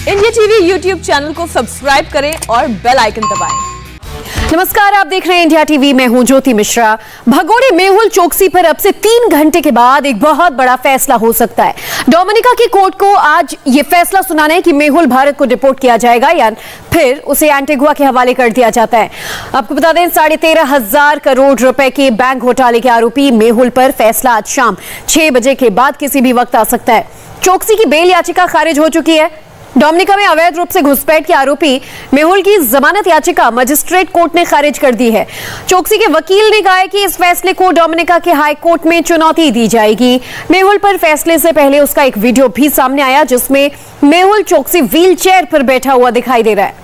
India TV YouTube channel को subscribe करें और बेल आइकन दबाएं। नमस्कार, आप देख रहे हैं इंडिया टीवी। मैं हूं ज्योति मिश्रा। भगोड़े मेहुल चोकसी पर अब से 3 घंटे के बाद एक बहुत बड़ा फैसला हो सकता है। डोमिनिका की कोर्ट को आज ये फैसला सुनाना है कि मेहुल भारत को डिपोर्ट किया जाएगा या फिर उसे एंटीगुआ के हवाले कर दिया जाता है। आपको बता दें, 13,500 करोड़ रुपए के बैंक घोटाले के आरोपी मेहुल पर फैसला आज शाम 6 बजे के बाद किसी भी वक्त आ सकता है। चोकसी की बेल याचिका खारिज हो चुकी है। डोमिनिका में अवैध रूप से घुसपैठ के आरोपी मेहुल की जमानत याचिका मजिस्ट्रेट कोर्ट ने खारिज कर दी है। चोकसी के वकील ने कहा है कि इस फैसले को डोमिनिका के हाई कोर्ट में चुनौती दी जाएगी। मेहुल पर फैसले से पहले उसका एक वीडियो भी सामने आया जिसमें मेहुल चोकसी व्हील चेयर पर बैठा हुआ दिखाई दे रहा है।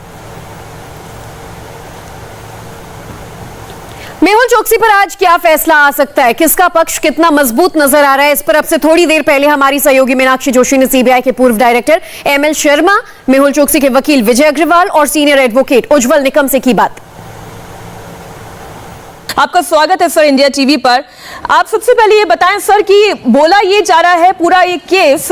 मेहुल चोकसी पर आज क्या फैसला आ सकता है, किसका पक्ष कितना मजबूत नजर आ रहा है, इस पर अब से थोड़ी देर पहले हमारी सहयोगी मीनाक्षी जोशी ने सीबीआई के पूर्व डायरेक्टर एमएल शर्मा, मेहुल चोकसी के वकील विजय अग्रवाल और सीनियर एडवोकेट उज्जवल निकम से की बात। आपका स्वागत है सर इंडिया टीवी पर। आप सबसे पहले ये बताएं सर कि बोला ये जा रहा है पूरा ये केस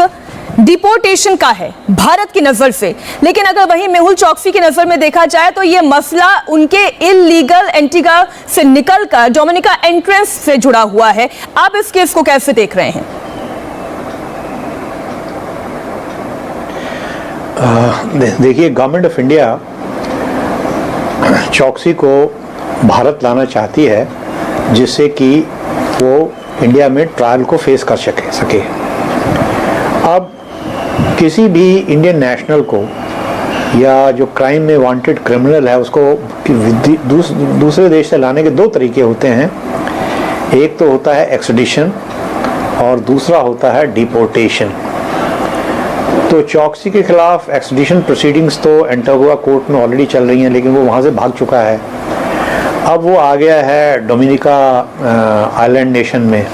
डिपोर्टेशन का है भारत की नजर से, लेकिन अगर वहीं मेहुल चोकसी की नजर में देखा जाए तो ये मसला उनके इलीगल एंटीगा से निकलकर डोमिनिका एंट्रेंस से जुड़ा हुआ है। आप इस केस को कैसे देख रहे हैं? देखिए, गवर्नमेंट ऑफ इंडिया चोकसी को भारत लाना चाहती है जिससे कि वो इंडिया में ट्रायल को फेस कर सके। अब किसी भी इंडियन नेशनल को या जो क्राइम में वांटेड क्रिमिनल है उसको दूसरे देश से लाने के 2 तरीके होते हैं। एक तो होता है एक्सट्रैडिशन और दूसरा होता है डिपोर्टेशन। तो चोकसी के खिलाफ एक्सट्रैडिशन प्रोसीडिंग्स तो एंटीगुआ कोर्ट में ऑलरेडी चल रही हैं, लेकिन वो वहाँ से भाग चुका है। अब वो आ गया है डोमिनिका आइलैंड नेशन में।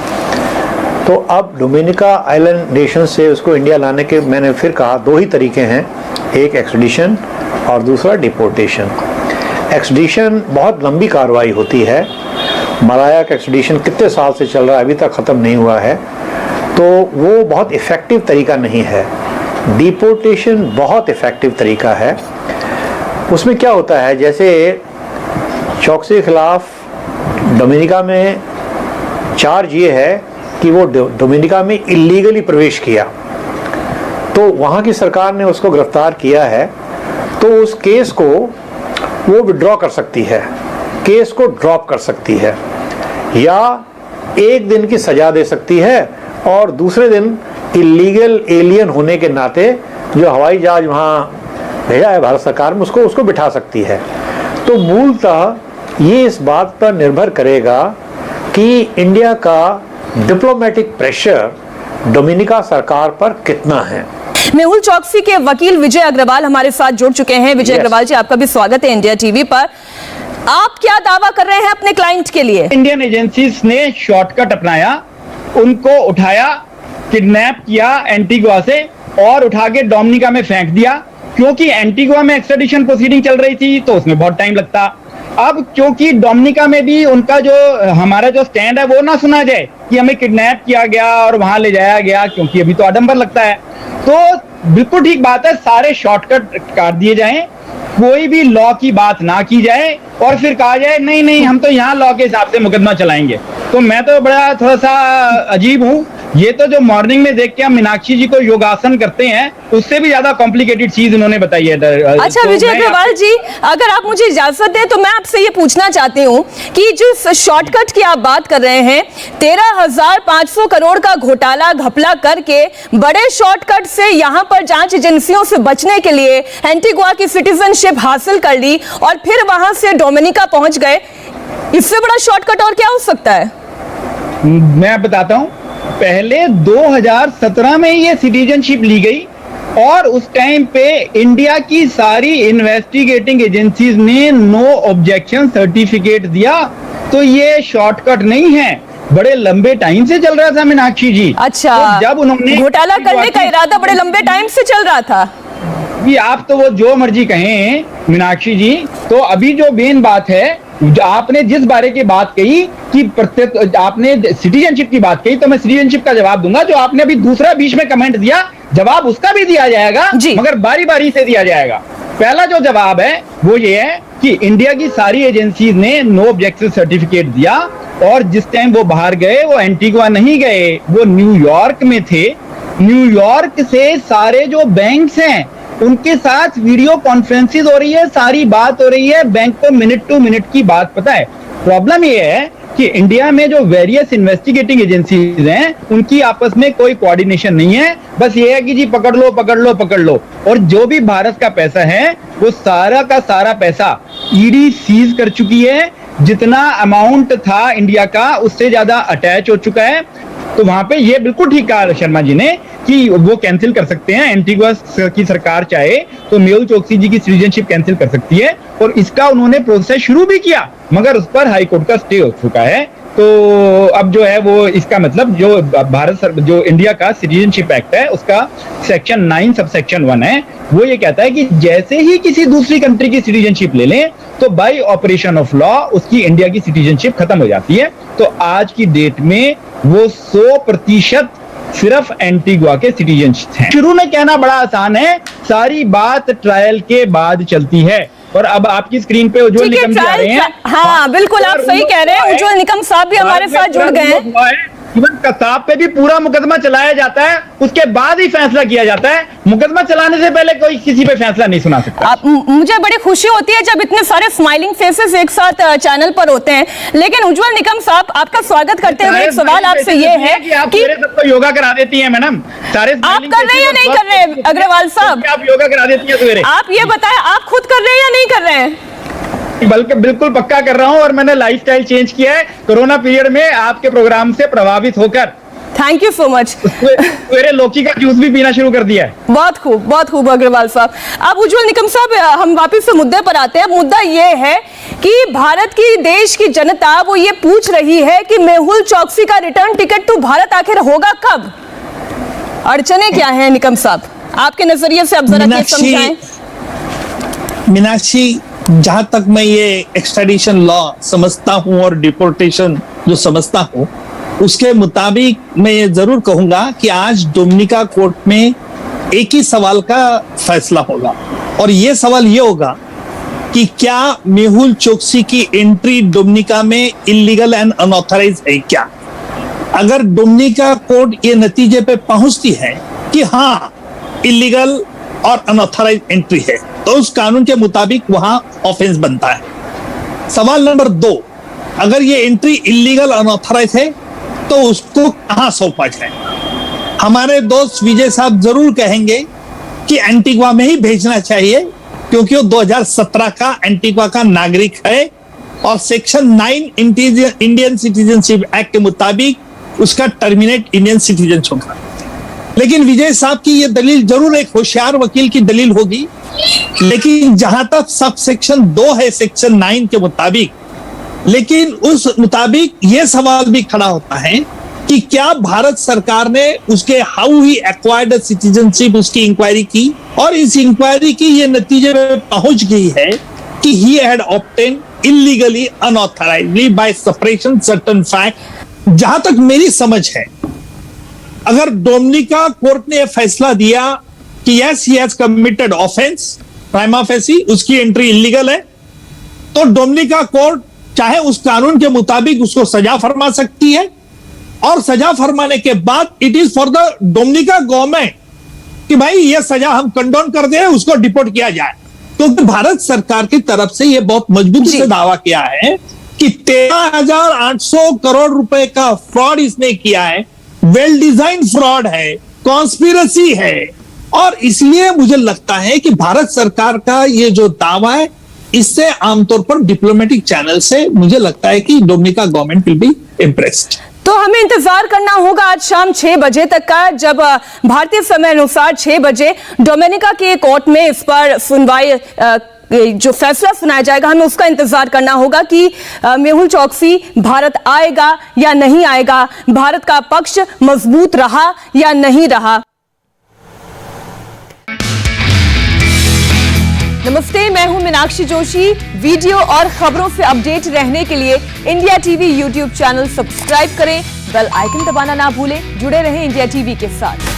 तो अब डोमिनिका आइलैंड नेशन से उसको इंडिया लाने के, मैंने फिर कहा, 2 ही तरीके हैं, एक एक्सट्रैडिशन और दूसरा डिपोर्टेशन। एक्सट्रैडिशन बहुत लंबी कार्रवाई होती है। मलाया का एक्सट्रैडिशन कितने साल से चल रहा है, अभी तक ख़त्म नहीं हुआ है, तो वो बहुत इफ़ेक्टिव तरीका नहीं है। डिपोर्टेशन बहुत इफ़ेक्टिव तरीका है। उसमें क्या होता है, जैसे चोकसी के खिलाफ डोमिनिका में चार्ज ये है कि वो डोमिनिका में इल्लीगली प्रवेश किया, तो वहाँ की सरकार ने उसको गिरफ्तार किया है। तो उस केस को वो विड्रॉ कर सकती है, केस को ड्रॉप कर सकती है, या 1 दिन की सजा दे सकती है और दूसरे दिन इल्लीगल एलियन होने के नाते जो हवाई जहाज वहाँ भेजा है भारत सरकार में उसको बिठा सकती है। तो मूलतः ये इस बात पर निर्भर करेगा कि इंडिया का डिप्लोमेटिक प्रेशर डोमिनिका सरकार पर कितना है। मेहुल चोकसी के वकील विजय अग्रवाल हमारे साथ जुड़ चुके हैं। विजय अग्रवाल जी, आपका भी स्वागत है इंडिया टीवी पर। आप क्या दावा कर रहे हैं अपने क्लाइंट के लिए? इंडियन एजेंसीज ने शॉर्टकट अपनाया, उनको उठाया, किडनैप किया एंटीगुआ से और उठा के डोमिनिका में फेंक दिया, क्योंकि एंटीगुआ में एक्स्ट्राडिशन प्रोसीडिंग चल रही थी तो उसमें बहुत टाइम लगता। अब क्योंकि डोमिनिका में भी उनका जो हमारा जो स्टैंड है वो ना सुना जाए कि हमें किडनैप किया गया और वहां ले जाया गया, क्योंकि अभी तो आडंबर लगता है। तो बिल्कुल ठीक बात है, सारे शॉर्टकट काट दिए जाएं, कोई भी लॉ की बात ना की जाए और फिर कहा जाए नहीं नहीं हम तो यहाँ लॉ के हिसाब से मुकदमा चलाएंगे। तो मैं तो बड़ा थोड़ा सा अजीब हूँ। ये तो जो मॉर्निंग में देख के हम मीनाक्षी जी को योगासन करते हैं उससे भी ज्यादा कॉम्प्लिकेटेड चीज उन्होंने बताई है। अच्छा विजय अग्रवाल जी, अगर आप मुझे इजाजत दें तो मैं आपसे ये पूछना चाहती हूँ कि जिस शॉर्टकट की आप बात कर रहे हैं, 13,500 करोड़ का घोटाला घपला करके बड़े शॉर्टकट से यहाँ पर जांच एजेंसियों से बचने के लिए एंटीगुआ की सिटीजनशिप हासिल कर ली और फिर वहां से डोमिनिका पहुंच गए, इससे बड़ा शॉर्टकट और क्या हो सकता है? मैं बताता हूँ। पहले 2017 में ये सिटीजनशिप ली गई और उस टाइम पे इंडिया की सारी इन्वेस्टिगेटिंग एजेंसीज ने नो ऑब्जेक्शन सर्टिफिकेट दिया। तो ये शॉर्टकट नहीं है, बड़े लंबे टाइम से चल रहा था मीनाक्षी जी। अच्छा, तो जब उन्होंने घोटाला करने का इरादा बड़े लंबे टाइम से चल रहा था। कि आप तो वो जो मर्जी कहें मीनाक्षी जी, तो अभी जो मेन बात है, आपने जिस बारे की बात कही कि आपने सिटीजनशिप की बात कही, तो मैं सिटीजनशिप का जवाब दूंगा। जो आपने अभी दूसरा बीच में कमेंट दिया जवाब उसका भी दिया जाएगा, जी। मगर बारी बारी से दिया जाएगा। पहला जो जवाब है वो ये है कि इंडिया की सारी एजेंसीज ने नो ऑब्जेक्शन सर्टिफिकेट दिया, और जिस टाइम वो बाहर गए वो एंटीगुआ नहीं गए, वो न्यूयॉर्क में थे। न्यूयॉर्क से सारे जो बैंक्स हैं उनके साथ वीडियो कॉन्फ्रेंसेस हो रही है, सारी बात हो रही है, बैंक को मिनट टू मिनट की बात पता है। प्रॉब्लम ये है कि इंडिया में जो वेरियस इन्वेस्टिगेटिंग एजेंसीज हैं उनकी आपस में कोई कोऑर्डिनेशन नहीं है। बस ये है कि जी पकड़ लो पकड़ लो पकड़ लो, और जो भी भारत का पैसा है वो सारा का सारा पैसा ईडी सीज कर चुकी है। जितना अमाउंट था इंडिया का उससे ज्यादा अटैच हो चुका है। तो वहां पे ये बिल्कुल ठीक कहा शर्मा जी ने कि वो कैंसिल कर सकते हैं। एंटीगुआ की सरकार चाहे तो मेहुल चोकसी जी की सिटीजनशिप कैंसिल कर सकती है, और इसका उन्होंने प्रोसेस शुरू भी किया, मगर उस पर हाई कोर्ट का स्टे हो चुका है। तो अब जो है वो इसका मतलब जो जो इंडिया का सिटीजनशिप एक्ट है उसका सेक्शन 9 सबसेक्शन 1 है, वो ये कहता है कि जैसे ही किसी दूसरी कंट्री की सिटीजनशिप ले लें तो बाय ऑपरेशन ऑफ लॉ उसकी इंडिया की सिटीजनशिप खत्म हो जाती है। तो आज की डेट में वो 100% सिर्फ एंटीगुआ के सिटीजनशिप हैं। शुरू में कहना बड़ा आसान है, सारी बात ट्रायल के बाद चलती है। और अब आपकी स्क्रीन पे उज्जवल निकम जी आ रहे हैं। हाँ बिल्कुल, आप सही कह रहे हैं। उज्जवल निकम साहब भी हमारे साथ जुड़ गए हैं। इवन कसाब पे भी पूरा मुकदमा चलाया जाता है, उसके बाद ही फैसला किया जाता है। मुकदमा चलाने से पहले कोई किसी पे फैसला नहीं सुना सकता। मुझे बड़ी खुशी होती है जब इतने सारे स्माइलिंग फेसेस एक साथ चैनल पर होते हैं। लेकिन उज्जवल निकम साहब, आपका स्वागत करते हुए एक सवाल आपसे ये है कि सबको योगा करा देती हैं मैडम, सारे आप कर रहे हैं या नहीं कर रहे हैं अग्रवाल साहब? आप योगा करा देती हैं सवेरे। आप ये बताएं, आप खुद कर रहे हैं या नहीं कर रहे हैं? बल्कि बिल्कुल पक्का कर रहा हूं, और मैंने लाइफस्टाइल चेंज किया है कोरोना पीरियड में आपके प्रोग्राम से प्रभावित होकर। Thank you so much. सवेरे लौकी का जूस भी पीना शुरू कर दिया है। बहुत खूब अग्रवाल साहब। अब उज्जवल निकम साहब, हम वापस से मुद्दे पर आते हैं। मुद्दा ये है कि भारत की देश की जनता वो ये पूछ रही है कि मेहुल चोकसी का रिटर्न टिकट टू भारत आखिर होगा कब? अड़चने क्या है निकम साहब, आपके नजरिए से आप जरा ये समझाएं। मीनाक्षी, जहां तक मैं ये एक्सट्राडिशन लॉ समझता हूं और डिपोर्टेशन जो समझता हूं, उसके मुताबिक मैं ये जरूर कहूंगा कि आज डोमिनिका कोर्ट में एक ही सवाल का फैसला होगा, और ये सवाल ये होगा कि क्या मेहुल चोकसी की एंट्री डोमिनिका में इलीगल एंड अनऑथराइज है क्या। अगर डोमिनिका कोर्ट ये नतीजे पे पहुंचती है कि हाँ इलीगल और अनऑथराइज एंट्री है, तो उस कानून के मुताबिक वहां ऑफेंस बनता है। सवाल नंबर 2, अगर ये एंट्री इलीगल अनऑथराइज है तो उसको कहां सौंपा जाए। हमारे दोस्त विजय साहब जरूर कहेंगे कि एंटीगुआ में ही भेजना चाहिए, क्योंकि वो 2017 का एंटीगुआ का नागरिक है, और सेक्शन 9 इंडियन सिटीजनशिप एक्ट के मुताबिक उसका टर्मिनेट इंडियन सिटीजन होगा। लेकिन विजय साहब की ये दलील जरूर एक होशियार वकील की दलील होगी, लेकिन जहां तक सब सेक्शन 2 है सेक्शन 9 के मुताबिक, लेकिन उस मुताबिक ये सवाल भी खड़ा होता है कि क्या भारत सरकार ने उसके हाउ ही एक्वायर्ड सिटीजनशिप उसकी इंक्वायरी की, और इस इंक्वायरी की ये नतीजे में पहुंच गई है कि he had obtain illegally unauthorisedly by separation certain fact. जहां तक मेरी समझ है, अगर डोमिनिका कोर्ट ने फैसला दिया कि yes he has committed offence prima facie, उसकी एंट्री इलीगल है, तो डोमिनिका कोर्ट चाहे उस कानून के मुताबिक उसको सजा फरमा सकती है, और सजा फरमाने के बाद it is for the Dominica government कि भाई ये सजा हम कंडोन कर दे, उसको डिपोर्ट किया जाए। क्योंकि भारत सरकार की तरफ से ये बहुत मजबूती से दावा किया है कि 13,800 करोड़ रुपए का फ्रॉड इसने किया है, वेल डिजाइन फ्रॉड है, कॉन्स्पिरेसी है, और इसलिए मुझे लगता है कि भारत सरकार का ये जो दावा है, इससे आमतौर पर डिप्लोमेटिक चैनल से मुझे लगता है कि Dominica government will be impressed. तो हमें इंतजार करना होगा आज शाम 6 बजे तक का, जब भारतीय समय अनुसार 6 बजे डोमिनिका के कोर्ट में इस पर सुनवाई जो फैसला सुनाया जाएगा। हमें उसका इंतजार करना होगा कि मेहुल चोकसी भारत आएगा या नहीं आएगा, भारत का पक्ष मजबूत रहा या नहीं रहा। नमस्ते, मैं हूं मीनाक्षी जोशी। वीडियो और खबरों से अपडेट रहने के लिए India TV YouTube channel subscribe करें, बेल आइकन दबाना ना भूलें। जुड़े रहें इंडिया टीवी के साथ।